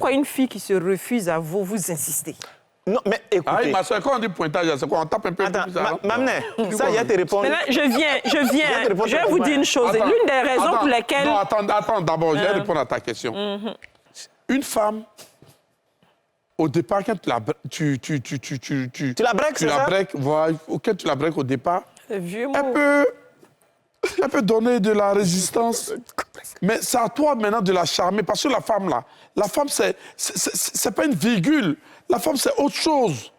pourquoi une fille qui se refuse à vous insistez? Non, mais écoutez... Ah, ma soeur, quand on dit pointage, c'est quoi? On tape un peu Attends, plus ça, Mamne, ça, il y a te répondre. Maintenant, je vais vous dire une chose. Attends, L'une des raisons pour lesquelles... Non, attends, d'abord, je vais répondre à ta question. Une femme, au départ, quand tu la breaks, Tu la breaks, c'est ça? Voilà, quand tu la breaks au départ, Vieux mot. elle peut donner de la résistance. Mais c'est à toi maintenant de la charmer. Parce que la femme, c'est pas une virgule. La femme, c'est autre chose.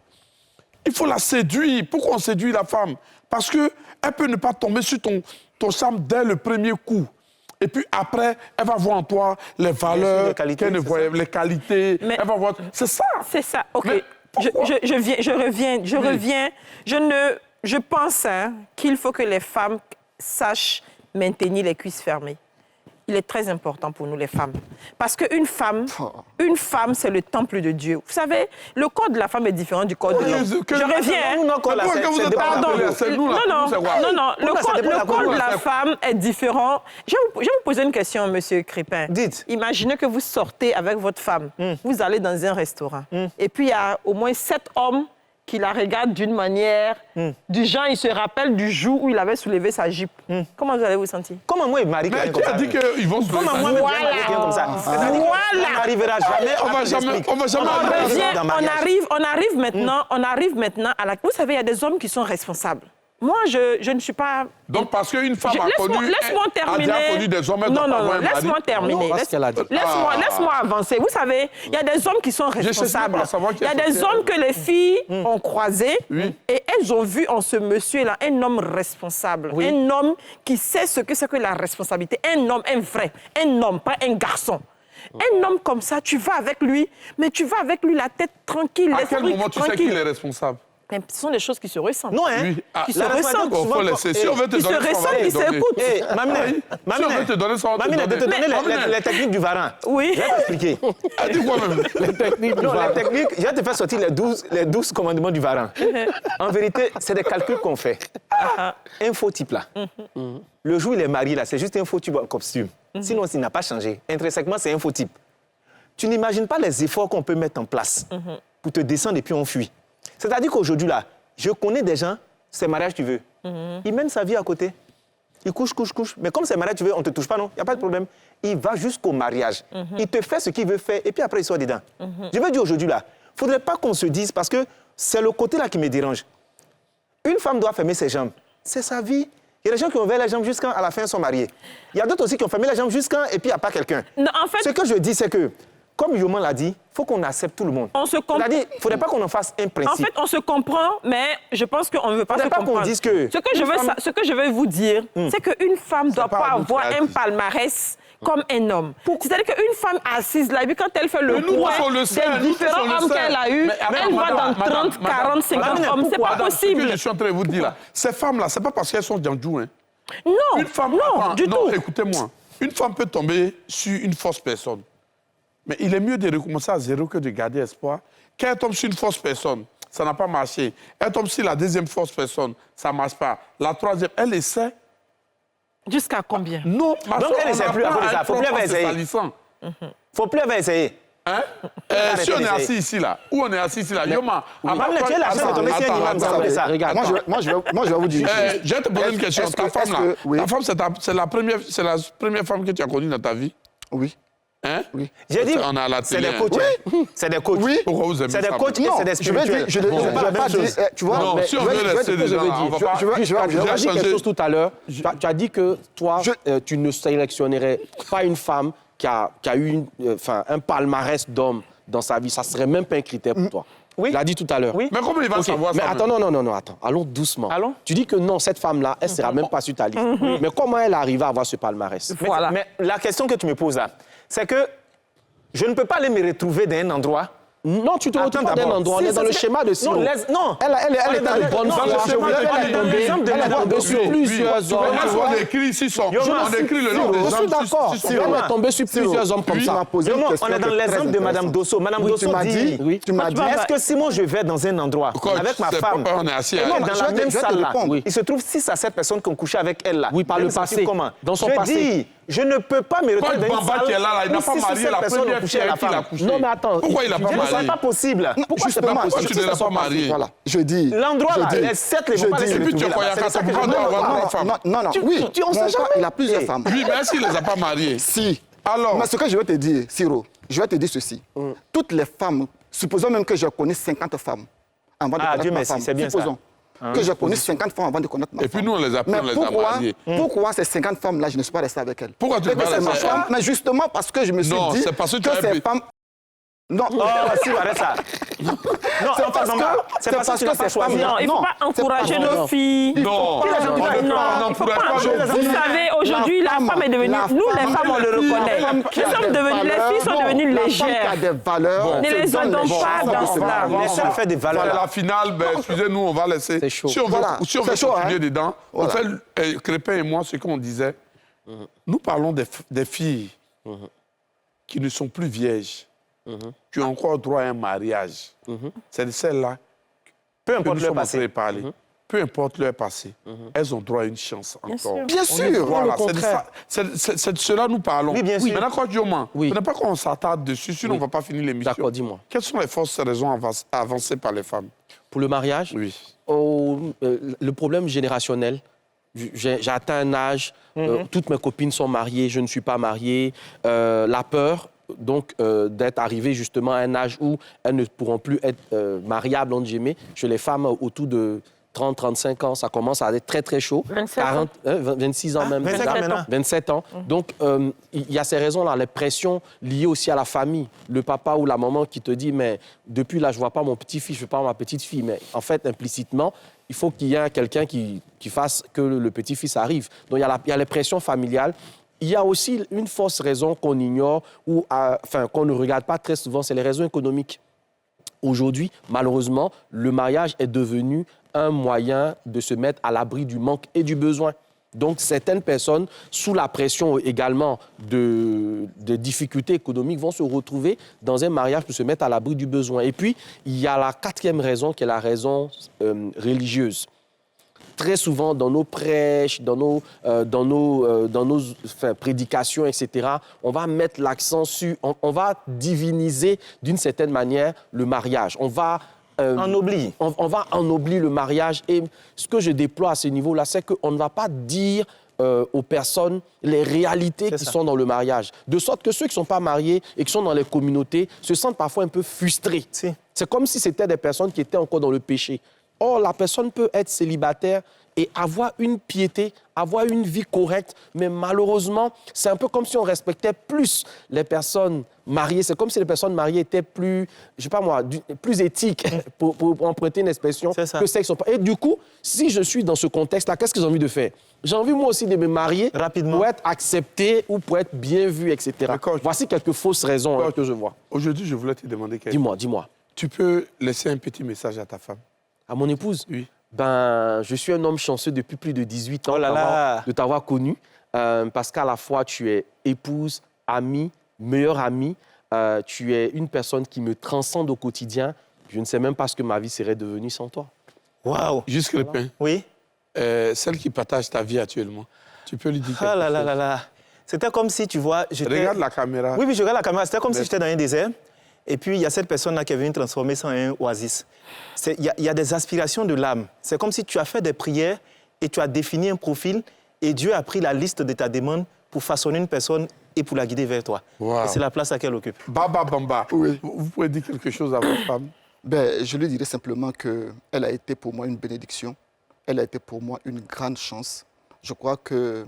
Il faut la séduire. Pourquoi on séduit la femme? Parce qu'elle peut ne pas tomber sur ton charme dès le premier coup. Et puis après, elle va voir en toi les valeurs qu'elle ne voyait, les qualités. Mais elle va voir... C'est ça. C'est ça, OK. Je reviens. Je pense qu'il faut que les femmes sachent maintenir les cuisses fermées. Il est très important pour nous, les femmes. Parce qu'une femme, c'est le temple de Dieu. Vous savez, le corps de la femme est différent du corps de l'homme. Je reviens. Non, le corps de la femme est différent. Je vais vous poser une question, monsieur Crépin. Dites. Imaginez que vous sortez avec votre femme. Vous allez dans un restaurant. Et puis, il y a au moins 7 hommes qui la regardent d'une manière, du genre, il se rappelle du jour où il avait soulevé sa jupe. Comment vous allez vous sentir? Comment moi et Marie Mais qui a dit qu'ils vont se lever? Comment moi et comme ça? On n'arrivera jamais. On va jamais On arrive maintenant à la... Vous savez, il y a des hommes qui sont responsables. Moi, je ne suis pas... Donc, parce qu'une femme a déjà connu des hommes... Non, laisse-moi terminer. Laisse-moi avancer. Vous savez, il y a des hommes qui sont responsables. Il y a des hommes que les filles ont croisés et elles ont vu en ce monsieur-là un homme responsable. Un homme qui sait ce que c'est que la responsabilité. Un homme, un vrai. Un homme, pas un garçon. Un homme comme ça, tu vas avec lui, mais tu vas avec lui la tête tranquille, l'esprit tranquille. À quel moment tu sais qu'il est responsable? Mais ce sont des choses qui se ressentent. Non, hein? Qui se ressentent. Si on veut te donner son qui s'écoutent. Si on veut te donner son Mamine, de te donner les techniques du varan. Oui. Je vais t'expliquer. Elle dit quoi même? Les techniques du varan. Les techniques, je vais te faire sortir les 12 commandements du varan. En vérité, c'est des calculs qu'on fait. Un faux type là. Le jour où il est marié là, c'est juste un faux type en costume. Sinon, il n'a pas changé. Intrinsèquement, c'est un faux type. Tu n'imagines pas les efforts qu'on peut mettre en place pour te descendre et puis on fuit. C'est-à-dire qu'aujourd'hui, là, je connais des gens, c'est mariage tu veux. Il mène sa vie à côté. Il couche. Mais comme c'est mariage tu veux, on ne te touche pas, non? Il n'y a pas de problème. Il va jusqu'au mariage. Il te fait ce qu'il veut faire et puis après, il sort dedans. Je veux dire aujourd'hui, là, il ne faudrait pas qu'on se dise, parce que c'est le côté là qui me dérange. Une femme doit fermer ses jambes. C'est sa vie. Il y a des gens qui ont ouvert les jambes jusqu'à la fin sont mariés. Il y a d'autres aussi qui ont fermé les jambes jusqu'à et puis il n'y a pas quelqu'un. En fait... Ce que je dis, c'est que, comme Yoman l'a dit, il faut qu'on accepte tout le monde. C'est-à-dire, il ne faudrait pas qu'on en fasse un principe. En fait, on se comprend, mais je pense qu'on ne veut pas se comprendre. Qu'on dise que... Ce que je veux vous dire, c'est qu'une femme ne doit pas avoir un palmarès comme un homme. C'est-à-dire qu'une femme assise là, et puis quand elle fait le point des différents hommes qu'elle a eus, elle va dans 30, 40, 50 hommes. C'est pas possible. Ce que je suis en train de vous dire là, ces femmes-là, c'est pas parce qu'elles sont djandjou, hein. Non, une femme, non, du tout. Écoutez-moi, une femme peut tomber sur une fausse personne. Mais il est mieux de recommencer à zéro que de garder espoir. Quand elle tombe sur une fausse personne, ça n'a pas marché. Elle tombe sur la deuxième fausse personne, ça ne marche pas. La troisième, elle essaie. Jusqu'à combien? Non, donc elle n'essaie plus après ça. Il ne faut plus avoir essayé. Il ne faut plus avoir essayé. Hein? Si on est assis ici, là, où on est assis ici, là, Yoma... tu es la chance de tomber sur un imam, ça. Regarde, moi, je vais vous dire... Je vais te poser une question. Ta femme, là, ta femme, c'est la première femme que tu as connue dans ta vie? Oui. Hein? Oui. J'ai dit, on a la c'est télé, des coachs. Oui. C'est des coachs. Oui. Pourquoi vous aimez ça? C'est des coachs et c'est des spirituels. Je vais pas dire... Tu vois, non, si on veut rester dedans, on va pas... Je vais dit quelque chose tout à l'heure. Tu as dit que toi, tu ne sélectionnerais pas une femme qui a eu un palmarès d'homme dans sa vie. Ça ne serait même pas un critère pour toi. Oui. Il l'a dit tout à l'heure. Oui. Mais comment il va savoir ça? Mais attends, non, attends. Allons doucement. Allons. Tu dis que non, cette femme-là, elle ne sera même pas sur ta liste. Mais comment elle arrive à avoir ce palmarès? Voilà. Mais la question que tu me poses là, c'est que je ne peux pas aller me retrouver dans un endroit. Non, tu te retrouves pas dans un endroit. On est dans le schéma de Siro. Non. Elle est dans le bon foi. Elle est tombée sur plusieurs hommes. On écrit ici on écrit le nom des gens. Je suis d'accord. Elle est tombée sur plusieurs hommes comme ça. On est dans l'exemple de Mme Dosso. Mme Dosso dit... Tu m'as dit... Est-ce que si moi je vais dans un endroit avec ma femme, on est assis dans la même salle là, il se trouve 6 à 7 personnes qui ont couché avec elle là. Oui, par le passé. Comment? Dans son passé. Je ne peux pas me retrouver dans une Bamba salle qui est là, il n'a où pas 6 ou marié 7 la personnes ont première couché fille à la avec qui il a femme. couché. Non, mais attends. Pourquoi il n'a pas Ce n'est marié? pas possible. Pourquoi tu ne l'as pas marié? Voilà, je dis. L'endroit là, je dis- les 7, les je vont pas dis- les Et puis tu es retrouver là-bas. Koyaka, C'est ça que je pourquoi veux tu dois dire. avoir une femme? Non, oui. on sait Mon jamais. frère, il a plusieurs femmes. Oui, mais s'il ne les a pas mariés. Si. Alors? Mais ce que je veux te dire, Siro, je vais te dire ceci. Toutes les femmes, supposons même que j'ai connu 50 femmes avant de Ah, connaître Dieu ma merci, femme. c'est bien ça. Supposons que j'ai connu 50 femmes avant de connaître ma Et femme. puis nous, on les a pris, Mais on les a mariés. pourquoi ces 50 femmes-là, je ne suis pas resté avec elles? Pourquoi tu ne Et que pas c'est resté ma avec femme, elles? mais justement parce que je me suis Non, dit c'est parce que tu as ces bu. femmes... Non, Oh, si, arrête ça. Non, c'est parce que tu n'as pas ces choisi. femmes-là... Non, il ne faut pas encourager non. nos filles. Non, Il faut on pas- n'encourage pas Vous nos filles. savez, aujourd'hui, la femme est devenue... Nous, les femmes, on le reconnaît. Nous sommes devenus... Les filles sont devenues La femme qui a légères. des valeurs... Ne les adonne pas dans cela. Laissez-le faire des valeurs. Voilà, la finale, ben, excusez-nous, on va laisser. C'est chaud. Si on veut, Voilà, si on veut c'est chaud, continuer hein. dedans, Voilà. on fait, Crépin et moi, ce qu'on disait, nous parlons des filles qui ne sont plus vierges, qui ont encore droit à un mariage. C'est de celles-là Peu que importe nous leur sommes en train passé. de parler. Peu importe leur passé, elles ont droit à une chance encore. sûr. Bien sûr. Voilà, Au contraire. c'est de cela que nous parlons. Oui, bien sûr. Maintenant, quand Dioma, Oui. ce n'est pas qu'on s'attarde dessus, sinon on ne va pas finir l'émission. D'accord, dis-moi. Quelles sont les forces raisons avancées par les femmes? Pour le mariage, Oui. le problème générationnel. J'ai atteint un âge, toutes mes copines sont mariées, je ne suis pas marié. La peur, donc, d'être arrivé justement à un âge où elles ne pourront plus être mariables, entre guillemets. Chez les femmes autour de 30, 35 ans, ça commence à être très, très chaud. 27 ans. 26 ans même. 27 ans maintenant. 27 ans. Donc, il y a ces raisons-là, les pressions liées aussi à la famille. Le papa ou la maman qui te dit, mais depuis là, je ne vois pas mon petit-fils, je ne vois pas ma petite-fille. Mais en fait, implicitement, il faut qu'il y ait quelqu'un qui fasse que le petit-fils arrive. Donc, il y a les pressions familiales. Il y a aussi une fausse raison qu'on ignore ou qu'on ne regarde pas très souvent, c'est les raisons économiques. Aujourd'hui, malheureusement, le mariage est devenu un moyen de se mettre à l'abri du manque et du besoin. Donc, certaines personnes, sous la pression également de difficultés économiques, vont se retrouver dans un mariage pour se mettre à l'abri du besoin. Et puis, il y a la quatrième raison, qui est la raison religieuse. Très souvent, dans nos prêches, dans nos prédications, etc., on va mettre l'accent sur... On va diviniser, d'une certaine manière, le mariage. On va... Ennoblir. On va ennoblir le mariage. Et ce que je déploie à ce niveau-là, c'est qu'on ne va pas dire aux personnes les réalités qui sont dans le mariage. De sorte que ceux qui ne sont pas mariés et qui sont dans les communautés se sentent parfois un peu frustrés. Si. C'est comme si c'était des personnes qui étaient encore dans le péché. Or, la personne peut être célibataire et avoir une piété, avoir une vie correcte, mais malheureusement, c'est un peu comme si on respectait plus les personnes mariées. C'est comme si les personnes mariées étaient plus, je sais pas moi, plus éthiques, pour emprunter une expression, C'est ça. que celles qui sont pas. Et du coup, si je suis dans ce contexte-là, qu'est-ce que j'ai envie de faire? J'ai envie moi aussi de me marier Rapidement. pour être accepté ou pour être bien vu, etc. D'accord. Voici quelques fausses raisons que je vois. Aujourd'hui, je voulais te demander quelque chose. Dis-moi. Tu peux laisser un petit message à ta femme? À mon épouse? Oui. Ben, je suis un homme chanceux depuis plus de 18 ans Oh là là. de t'avoir connu, parce qu'à la fois, tu es épouse, amie, meilleure amie, tu es une personne qui me transcende au quotidien. Je ne sais même pas ce que ma vie serait devenue sans toi. Waouh. Juste Crépin, Oui. celle qui partage ta vie actuellement, tu peux lui dire quelque Ah là chose? là là là. C'était comme si, tu vois, j'étais... Regarde la caméra. Oui, je regarde la caméra. C'était comme si Mais- j'étais dans un désert. Et puis, il y a cette personne-là qui est venue transformer ça en un oasis. Il y a des aspirations de l'âme. C'est comme si tu as fait des prières et tu as défini un profil et Dieu a pris la liste de ta demande pour façonner une personne et pour la guider vers toi. Wow. Et c'est la place à qu'elle occupe. Baba Bamba, Oui. vous pouvez dire quelque chose à votre femme? Ben, je lui dirais simplement qu'elle a été pour moi une bénédiction. Elle a été pour moi une grande chance. Je crois que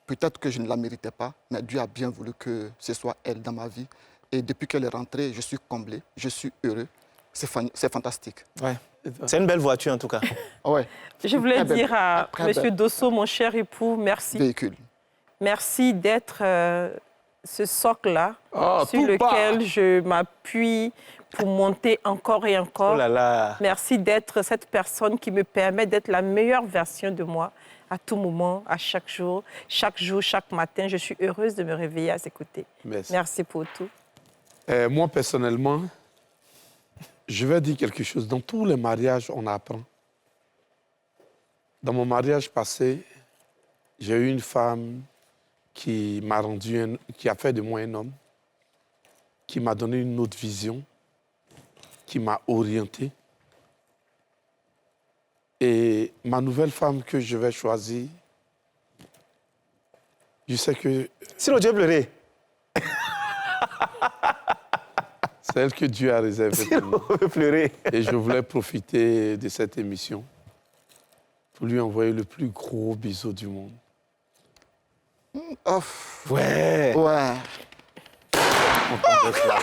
peut-être que je ne la méritais pas, mais Dieu a bien voulu que ce soit elle dans ma vie. Et depuis qu'elle est rentrée, je suis comblé, je suis heureux. C'est fantastique. Ouais. C'est une belle voiture, en tout cas. Ouais. Je voulais Très belle. dire à Très M. belle. Dosso, mon cher époux, merci. Véhicule. Merci d'être ce socle-là Ah, sur tout lequel je m'appuie pour monter encore et encore. Oh là là. Merci d'être cette personne qui me permet d'être la meilleure version de moi à tout moment, à chaque jour, chaque matin. Je suis heureuse de me réveiller à ses côtés. Merci. Merci pour tout. Moi, personnellement, je vais dire quelque chose. Dans tous les mariages, on apprend. Dans mon mariage passé, j'ai eu une femme qui m'a rendu, qui a fait de moi un homme, qui m'a donné une autre vision, qui m'a orienté. Et ma nouvelle femme que je vais choisir, je sais que... Sinon, Dieu pleurer. C'est elle que Dieu a réservée pour moi. On veut pleurer. Et je voulais profiter de cette émission pour lui envoyer le plus gros bisou du monde. Oh, Ouais. ouais. On t'embrasse là.